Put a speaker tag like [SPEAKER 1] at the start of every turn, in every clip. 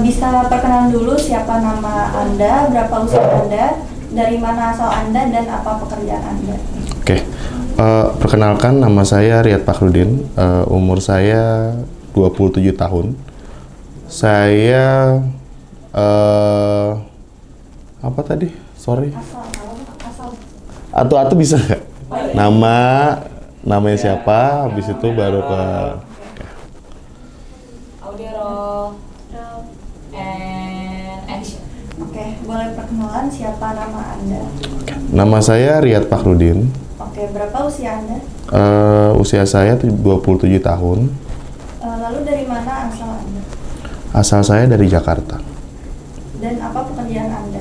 [SPEAKER 1] Bisa perkenalan dulu siapa nama Anda, berapa usia Anda, dari mana asal Anda, dan apa pekerjaan Anda?
[SPEAKER 2] Oke, perkenalkan nama saya Riyad Fakhrudin, umur saya 27 tahun. Saya, apa tadi? Sorry.
[SPEAKER 1] Asal.
[SPEAKER 2] Atau bisa nggak? Namanya siapa, habis itu baru ke...
[SPEAKER 3] Audio roll and action.
[SPEAKER 1] Oke, boleh perkenalan siapa nama Anda?
[SPEAKER 2] Nama saya Riyad Fakhrudin.
[SPEAKER 1] Oke, berapa usia Anda?
[SPEAKER 2] Usia saya 27 tahun.
[SPEAKER 1] Lalu dari mana asal Anda?
[SPEAKER 2] Asal saya dari Jakarta.
[SPEAKER 1] Dan apa pekerjaan Anda?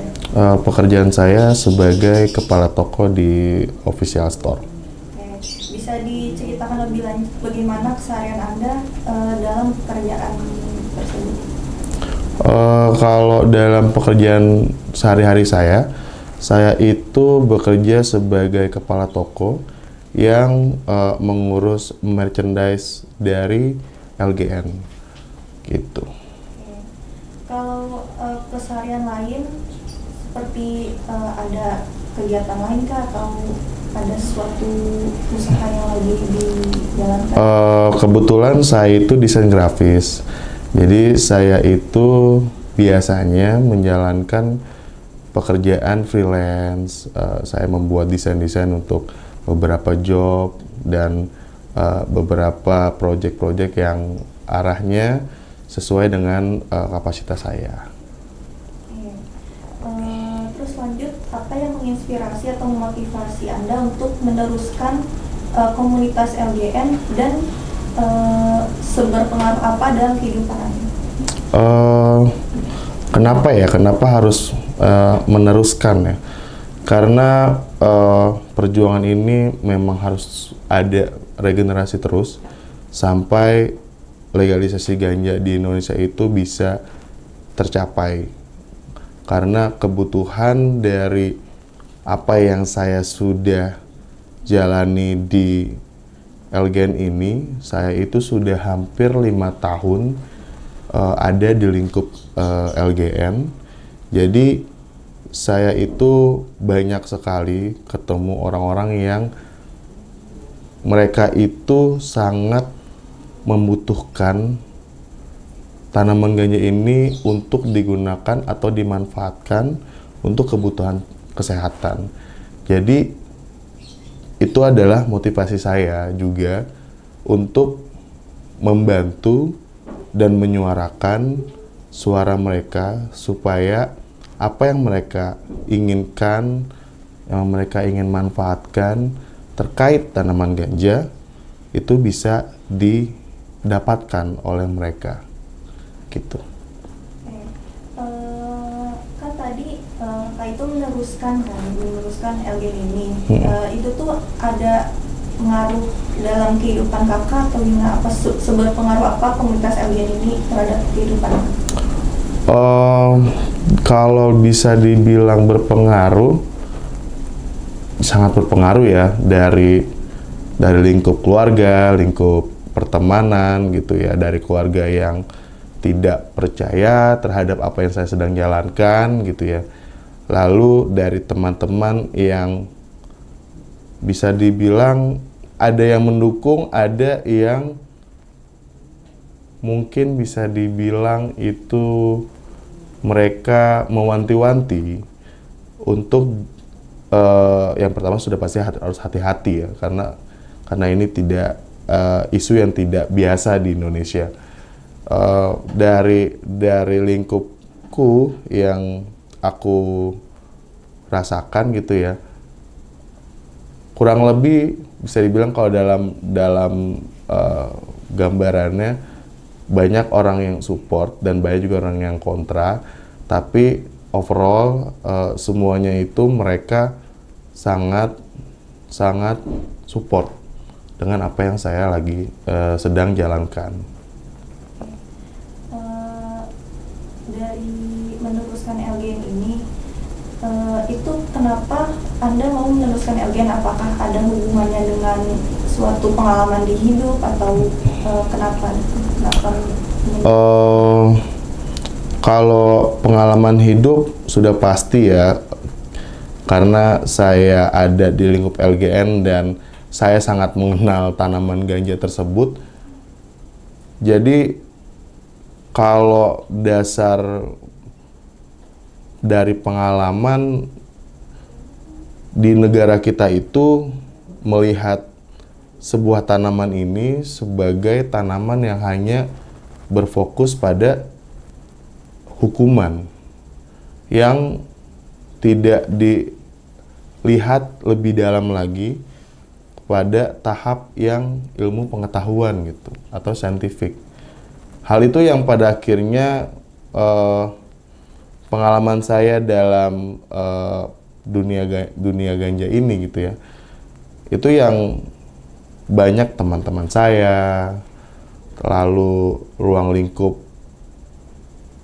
[SPEAKER 2] Pekerjaan saya sebagai kepala toko di official store.
[SPEAKER 1] Oke, bisa diceritakan lebih lanjut bagaimana keseharian Anda dalam pekerjaan tersebut?
[SPEAKER 2] Kalau dalam pekerjaan sehari-hari saya itu bekerja sebagai kepala toko yang mengurus merchandise dari LGN, gitu.
[SPEAKER 1] Oke. Kalau keseharian lain seperti ada kegiatan lain kah atau ada suatu usaha yang lagi dijalankan?
[SPEAKER 2] Kebetulan saya itu desain grafis, jadi saya itu biasanya menjalankan pekerjaan freelance. Saya membuat desain-desain untuk beberapa job dan beberapa project-project yang arahnya sesuai dengan kapasitas saya.
[SPEAKER 1] Terus lanjut, apa yang menginspirasi atau memotivasi Anda untuk meneruskan komunitas LGN dan seberpengaruh apa dalam kehidupan Anda?
[SPEAKER 2] Kenapa harus meneruskan ya? Karena perjuangan ini memang harus ada regenerasi terus sampai legalisasi ganja di Indonesia itu bisa tercapai. Karena kebutuhan dari apa yang saya sudah jalani di LGN ini, saya itu sudah hampir 5 tahun ada di lingkup LGN. Jadi saya itu banyak sekali ketemu orang-orang yang mereka itu sangat membutuhkan tanaman ganja ini untuk digunakan atau dimanfaatkan untuk kebutuhan kesehatan. Jadi itu adalah motivasi saya juga untuk membantu dan menyuarakan suara mereka supaya apa yang mereka inginkan, yang mereka ingin manfaatkan terkait tanaman ganja itu bisa didapatkan oleh mereka. Gitu.
[SPEAKER 1] Kan tadi Kak itu meneruskan LGN ini. Itu tuh ada pengaruh dalam kehidupan Kakak atau gimana? Apa seberpengaruh apa komunitas LGN ini terhadap kehidupan Kakak?
[SPEAKER 2] Kalau bisa dibilang berpengaruh, sangat berpengaruh ya, dari lingkup keluarga, lingkup pertemanan gitu ya, dari keluarga yang tidak percaya terhadap apa yang saya sedang jalankan gitu ya. Lalu dari teman-teman yang bisa dibilang ada yang mendukung, ada yang mungkin bisa dibilang itu mereka mewanti-wanti untuk yang pertama sudah pasti harus hati-hati ya, karena ini tidak isu yang tidak biasa di Indonesia. Dari lingkupku yang aku rasakan gitu ya, kurang lebih bisa dibilang kalau dalam gambarannya banyak orang yang support dan banyak juga orang yang kontra, tapi overall semuanya itu mereka sangat support dengan apa yang saya lagi sedang jalankan.
[SPEAKER 1] Dari meneruskan LGN ini, itu kenapa Anda mau meneruskan LGN? Apakah ada hubungannya dengan suatu pengalaman di hidup atau kenapa?
[SPEAKER 2] Kalau pengalaman hidup sudah pasti ya, karena saya ada di lingkup LGN dan saya sangat mengenal tanaman ganja tersebut. Jadi kalau dasar dari pengalaman di negara kita itu melihat sebuah tanaman ini sebagai tanaman yang hanya berfokus pada hukuman yang tidak dilihat lebih dalam lagi pada tahap yang ilmu pengetahuan gitu atau saintifik. Hal itu yang pada akhirnya pengalaman saya dalam dunia ganja ini gitu ya, itu yang banyak teman-teman saya, lalu ruang lingkup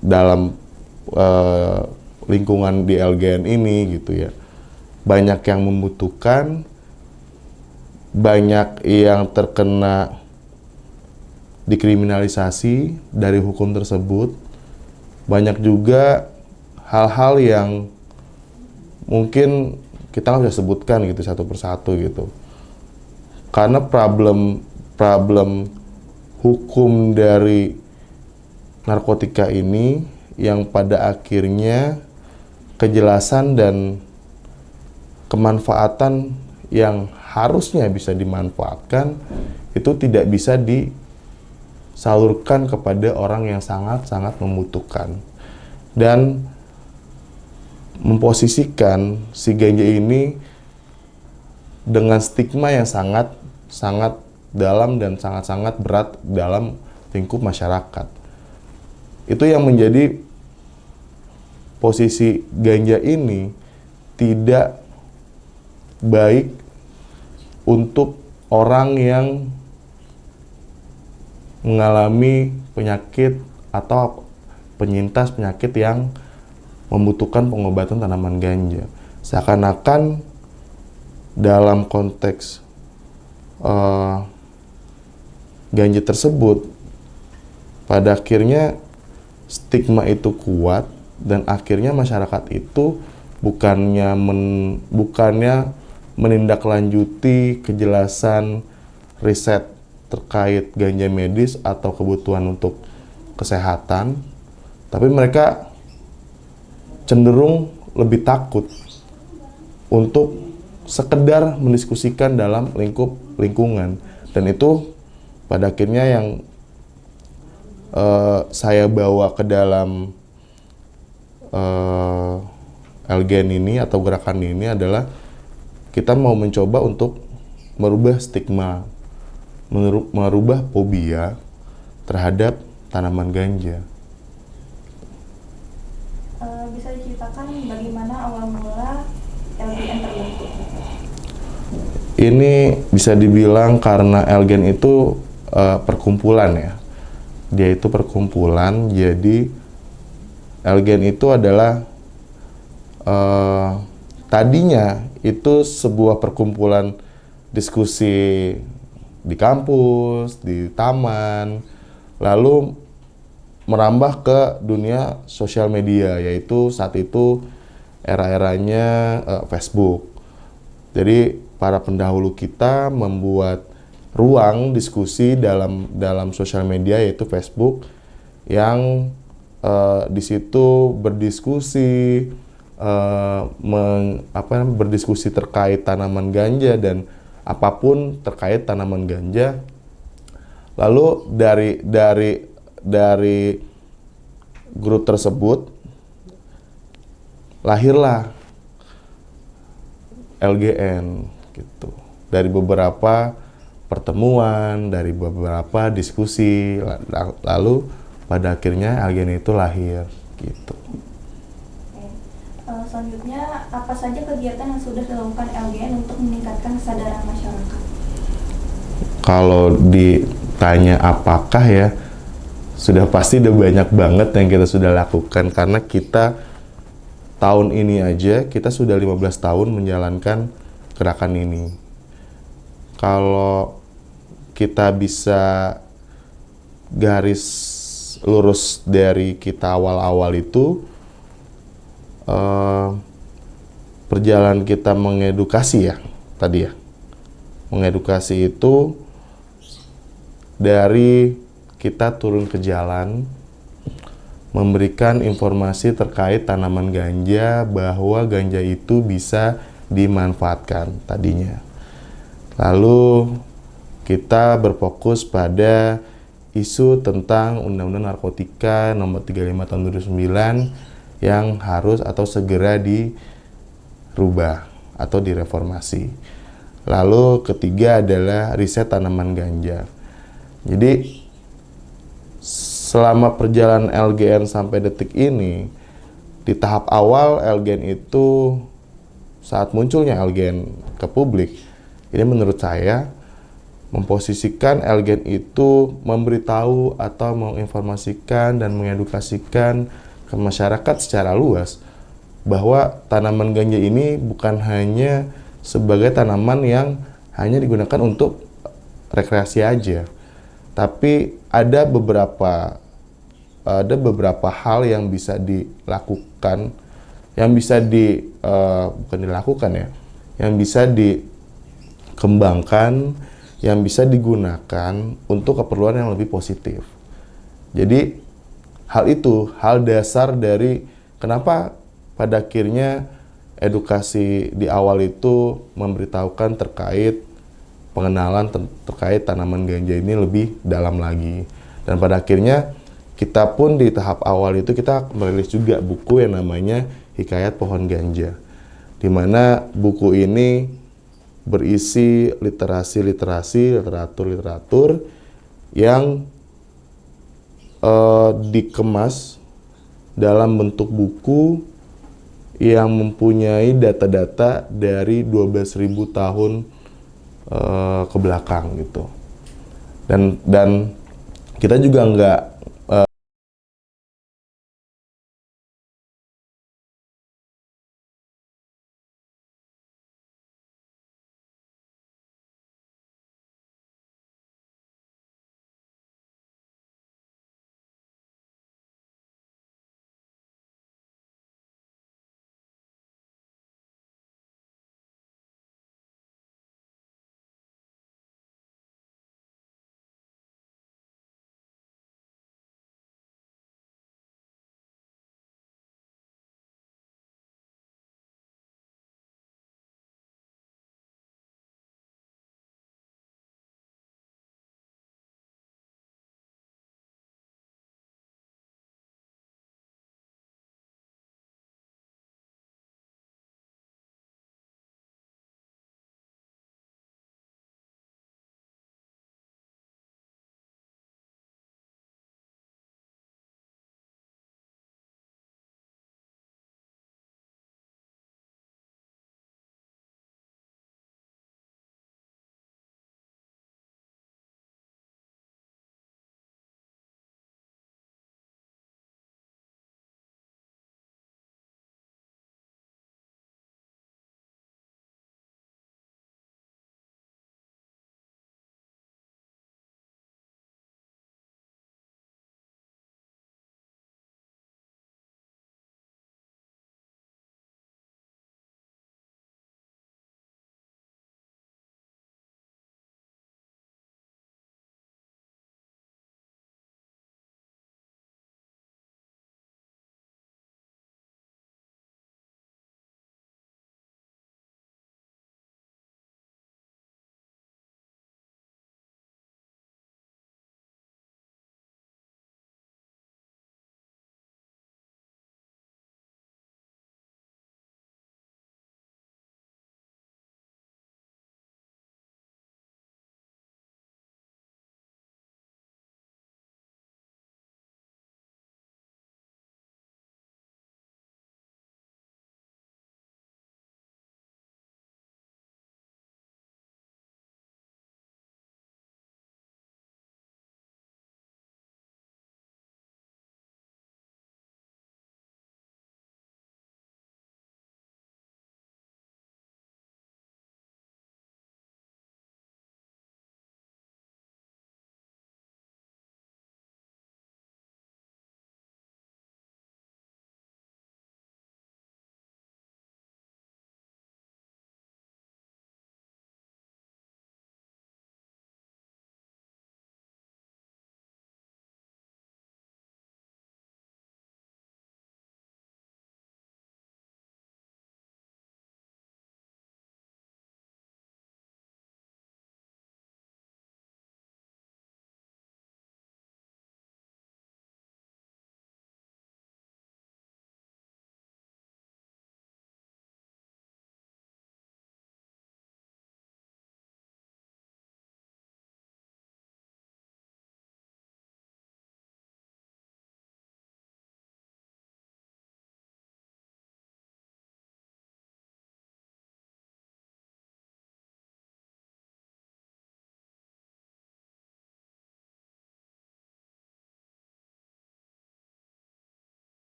[SPEAKER 2] dalam lingkungan di LGN ini gitu ya, banyak yang membutuhkan, banyak yang terkena dikriminalisasi dari hukum tersebut, banyak juga hal-hal yang mungkin kita nggak bisa sebutkan gitu satu persatu gitu, karena problem hukum dari narkotika ini yang pada akhirnya kejelasan dan kemanfaatan yang harusnya bisa dimanfaatkan itu tidak bisa disalurkan kepada orang yang sangat-sangat membutuhkan, dan memposisikan si ganja ini dengan stigma yang sangat dalam dan sangat berat dalam lingkup masyarakat. Itu yang menjadi posisi ganja ini tidak baik untuk orang yang mengalami penyakit atau penyintas penyakit yang membutuhkan pengobatan tanaman ganja. Seakan-akan dalam konteks ganja tersebut, pada akhirnya stigma itu kuat dan akhirnya masyarakat itu bukannya menindaklanjuti kejelasan riset terkait ganja medis atau kebutuhan untuk kesehatan, tapi mereka cenderung lebih takut untuk sekedar mendiskusikan dalam lingkungan, dan itu pada akhirnya yang saya bawa ke dalam LGN ini atau gerakan ini adalah kita mau mencoba untuk merubah stigma, merubah fobia terhadap tanaman ganja.
[SPEAKER 1] Bisa diceritakan bagaimana awal mula LGN terbentuk?
[SPEAKER 2] Ini bisa dibilang karena LGN itu perkumpulan ya. Dia itu perkumpulan, jadi LGN itu adalah tadinya itu sebuah perkumpulan diskusi di kampus, di taman, lalu merambah ke dunia sosial media, yaitu saat itu era-eranya Facebook. Jadi para pendahulu kita membuat ruang diskusi dalam sosial media, yaitu Facebook, yang di situ berdiskusi berdiskusi terkait tanaman ganja dan apapun terkait tanaman ganja. Lalu dari grup tersebut lahirlah LGN gitu. Dari beberapa pertemuan, dari beberapa diskusi, lalu pada akhirnya LGN itu lahir gitu.
[SPEAKER 1] Selanjutnya, apa saja kegiatan yang sudah dilakukan LGN untuk meningkatkan kesadaran masyarakat?
[SPEAKER 2] Kalau ditanya apakah ya, sudah pasti udah banyak banget yang kita sudah lakukan, karena kita tahun ini aja kita sudah 15 tahun menjalankan gerakan ini. Kalau kita bisa garis lurus dari kita awal-awal itu perjalanan kita mengedukasi ya tadi ya. Mengedukasi itu dari kita turun ke jalan, memberikan informasi terkait tanaman ganja, bahwa ganja itu bisa dimanfaatkan tadinya. Lalu kita berfokus pada isu tentang Undang-Undang Narkotika Nomor 35 Tahun 2009 yang harus atau segera dirubah atau direformasi. Lalu ketiga adalah riset tanaman ganja. Jadi selama perjalanan LGN sampai detik ini, di tahap awal LGN itu, saat munculnya LGN ke publik, ini menurut saya memposisikan LGN itu memberitahu atau menginformasikan dan mengedukasikan ke masyarakat secara luas bahwa tanaman ganja ini bukan hanya sebagai tanaman yang hanya digunakan untuk rekreasi aja, tapi ada beberapa hal yang bisa dilakukan, yang bisa yang bisa dikembangkan, yang bisa digunakan untuk keperluan yang lebih positif. Jadi hal dasar dari kenapa pada akhirnya edukasi di awal itu memberitahukan terkait pengenalan terkait tanaman ganja ini lebih dalam lagi. Dan pada akhirnya kita pun di tahap awal itu kita merilis juga buku yang namanya Hikayat Pohon Ganja, di mana buku ini berisi literatur yang dikemas dalam bentuk buku yang mempunyai data-data dari 12.000 tahun ke belakang gitu. Dan kita juga